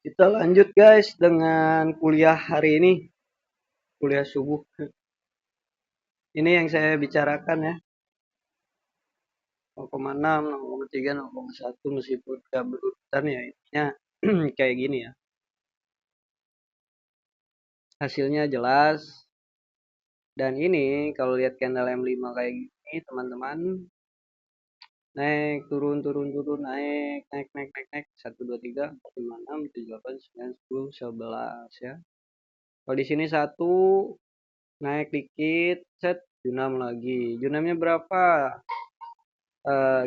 Kita lanjut guys dengan kuliah hari ini, kuliah subuh. Ini yang saya bicarakan ya, 0,6, 0,3, 0,1 meskipun gak berurutan ya intinya kayak gini ya. Hasilnya jelas dan ini kalau lihat candle M5 kayak gini teman-teman, naik turun turun turun naik naik naik naik naik 1, 2, 3, 4, 5, 6, 7, 8, 9, 10, 11 ya. Kalau di sini satu naik dikit, set junam lagi. Junamnya berapa?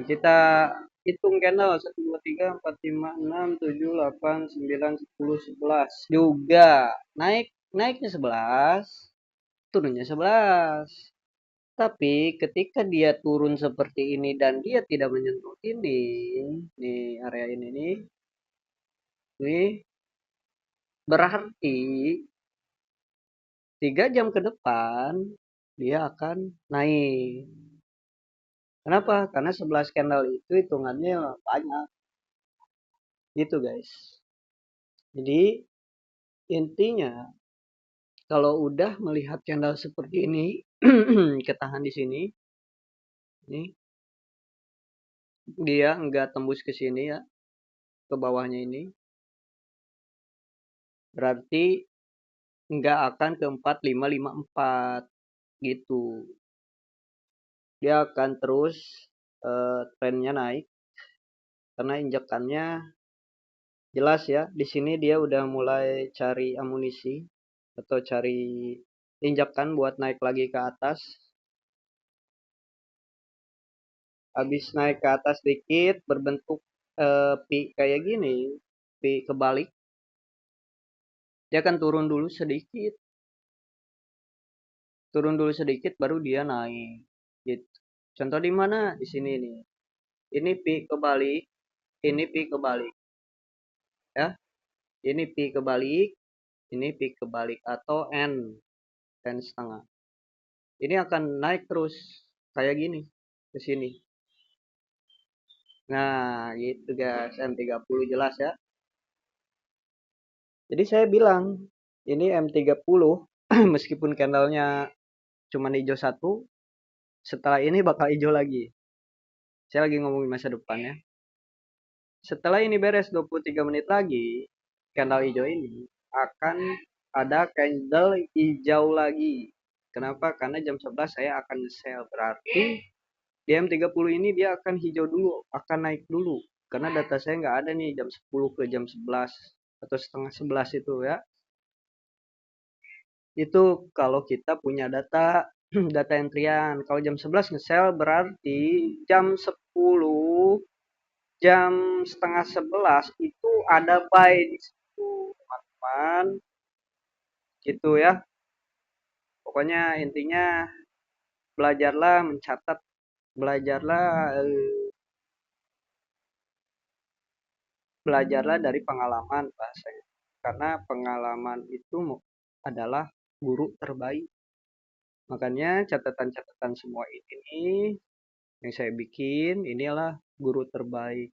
Kita hitung candle 1, 2, 3, 4, 5, 6, 7, 8, 9, 10, 11 juga naik, naiknya 11, turunnya 11. Tapi ketika dia turun seperti ini dan dia tidak menyentuh ini, nih area ini nih berarti 3 jam ke depan dia akan naik. Kenapa? Karena 11 candle itu hitungannya banyak. Gitu guys. Jadi intinya kalau udah melihat candle seperti ini, ketahan di sini, nih dia nggak tembus ke sini ya, ke bawahnya ini, berarti nggak akan ke 4554 gitu. Dia akan terus trennya naik karena injakannya jelas ya. Di sini dia udah mulai cari amunisi atau cari injakan buat naik lagi ke atas. Habis naik ke atas dikit berbentuk P kayak gini, P kebalik, dia akan turun dulu sedikit. Turun dulu sedikit baru dia naik. Gitu. Contoh di mana? Di sini nih. Ini P kebalik, ini P kebalik ya. Ini P kebalik, ini P kebalik atau N setengah. Ini akan naik terus kayak gini ke sini. Nah, gitu guys, M30 jelas ya. Jadi saya bilang, ini M30 meskipun candlenya cuma hijau satu, setelah ini bakal hijau lagi. Saya lagi ngomongin masa depan ya. Setelah ini beres 23 menit lagi, candle hijau ini akan ada candle hijau lagi. Kenapa? Karena jam 11 saya akan sell. Berarti di M30 ini dia akan hijau dulu, akan naik dulu. Karena data saya nggak ada nih jam 10 ke jam 11 atau setengah 11 itu ya. Itu kalau kita punya data data entrian. Kalau jam 11 nge-sell berarti jam 10, jam setengah 11 itu ada buy di situ, teman-teman. Gitu ya. Pokoknya intinya belajarlah mencatat, belajarlah belajarlah dari pengalaman bahasanya. Karena pengalaman itu adalah guru terbaik. Makanya catatan-catatan semua ini yang saya bikin inilah guru terbaik.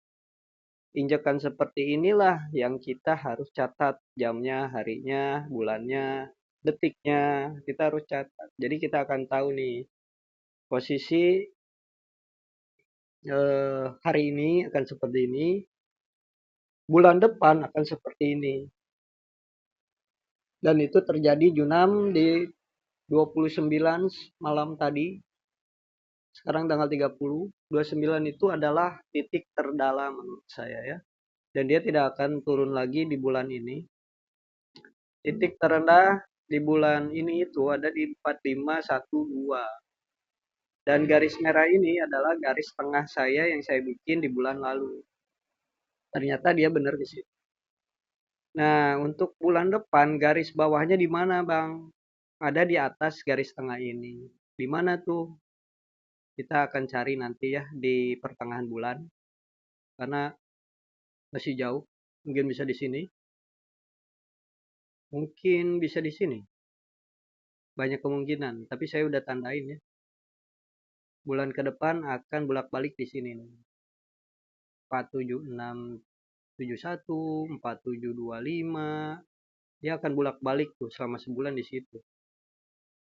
Injakan seperti inilah yang kita harus catat jamnya, harinya, bulannya, detiknya. Kita harus catat. Jadi kita akan tahu nih posisi hari ini akan seperti ini, bulan depan akan seperti ini. Dan itu terjadi junam di 29 malam tadi. Sekarang tanggal 30, 29 itu adalah titik terdalam menurut saya ya. Dan dia tidak akan turun lagi di bulan ini. Titik terendah di bulan ini itu ada di 4512. Dan garis merah ini adalah garis tengah saya yang saya bikin di bulan lalu. Ternyata dia benar di situ. Nah, untuk bulan depan garis bawahnya di mana, Bang? Ada di atas garis tengah ini. Di mana tuh? Kita akan cari nanti ya di pertengahan bulan. Karena masih jauh. Mungkin bisa di sini. Mungkin bisa di sini. Banyak kemungkinan. Tapi saya udah tandain ya. Bulan ke depan akan bolak-balik di sini nih. 4, 7, 6, 71, 4725. Dia akan bolak-balik tuh selama sebulan di situ.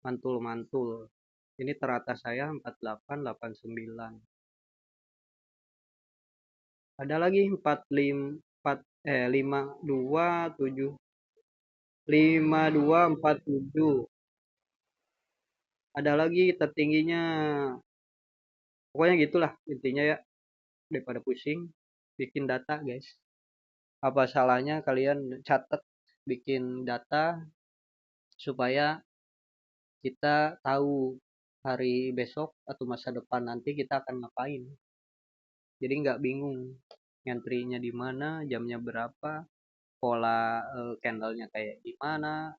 Mantul-mantul. Ini teratas saya 48, 89. Ada lagi 52, 47. Ada lagi tertingginya. Pokoknya gitulah intinya ya. Daripada pusing, bikin data guys. Apa salahnya kalian catat, bikin data supaya kita tahu hari besok atau masa depan nanti kita akan ngapain. Jadi nggak bingung ngantrinya di mana, jamnya berapa, pola candlenya kayak gimana.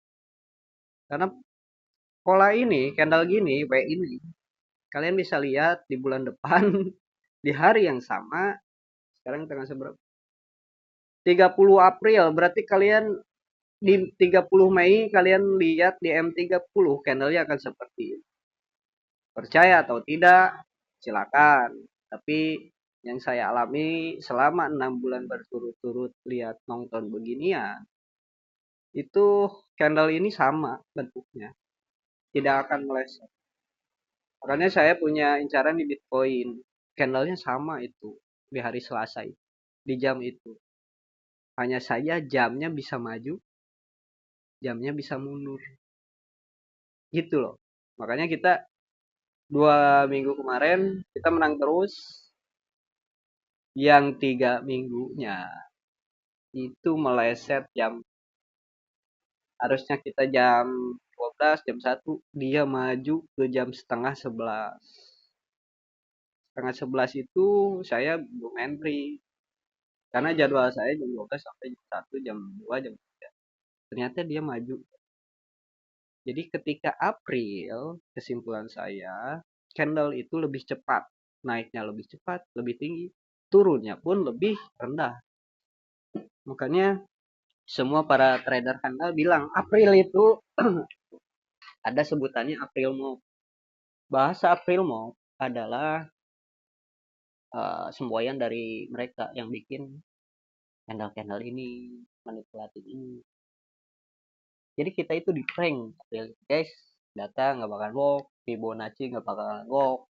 Karena pola ini, candle gini, W ini, kalian bisa lihat di bulan depan di hari yang sama. Sekarang tanggal seberapa? 30 April, berarti kalian di 30 Mei kalian lihat di M30 candlenya akan seperti ini. Percaya atau tidak, silakan. Tapi yang saya alami selama 6 bulan berturut-turut lihat nonton beginian, itu candle ini sama bentuknya, tidak akan meleset. Makanya saya punya incaran di Bitcoin, candlenya sama itu di hari Selasa itu, di jam itu. Hanya saja jamnya bisa maju, jamnya bisa mundur. Gitu loh. Makanya kita 2 minggu kemarin kita menang terus. Yang 3 minggunya itu meleset jam, harusnya kita jam 12, jam 1, dia maju ke jam setengah 11. Setengah 11 itu saya belum entry. Karena jadwal saya jam 12 sampai jam 1, jam 2, jam 3. Ternyata dia maju. Jadi ketika April, kesimpulan saya, candle itu lebih cepat. Naiknya lebih cepat, lebih tinggi. Turunnya pun lebih rendah. Makanya semua para trader handal bilang April itu ada sebutannya April Move. Bahasa April Move adalah semboyan dari mereka yang bikin candle-candle ini, manipulatif ini. Jadi kita itu di prank, guys. Data nggak bakal work, Fibonacci nggak bakalan work,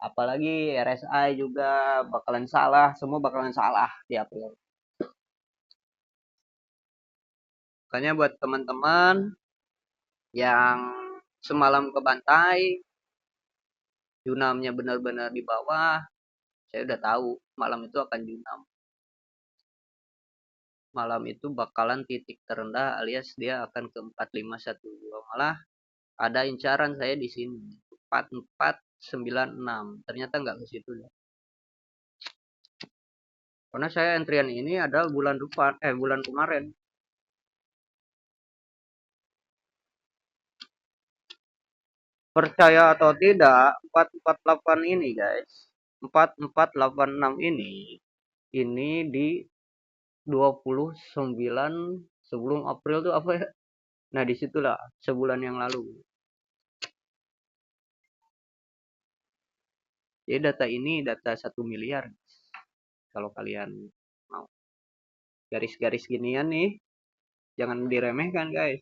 apalagi RSI juga bakalan salah, semua bakalan salah di April. Makanya buat teman-teman yang semalam ke Bantai, Junamnya benar-benar di bawah, saya udah tahu malam itu akan Junam. Malam itu bakalan titik terendah alias dia akan ke 4512. Malah ada incaran saya di sini 4496. Ternyata nggak ke situ ya. Karena saya antrian ini adalah bulan kemarin. Percaya atau tidak, 448 ini guys. 4486 ini di 29 sebelum April tuh apa ya? Nah, disitulah sebulan yang lalu. Jadi data ini data 1 miliar. Kalau kalian mau garis-garis ginian nih, jangan diremehkan guys.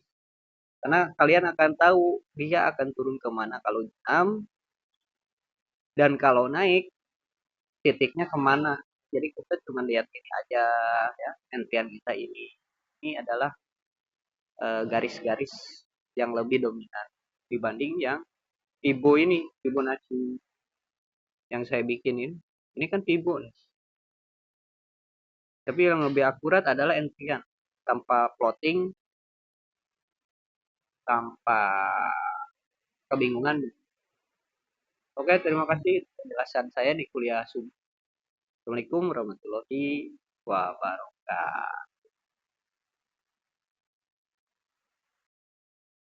Karena kalian akan tahu dia akan turun kemana kalau jam, dan kalau naik titiknya kemana. Jadi kita cuma lihat ini aja ya, antrian kita ini adalah garis-garis yang lebih dominan dibanding yang Fibonacci yang saya bikinin. Ini kan Fibo nih. Tapi yang lebih akurat adalah antrian tanpa plotting, tanpa kebingungan. Oke, terima kasih penjelasan saya di kuliah subuh. Assalamualaikum warahmatullahi wabarakatuh.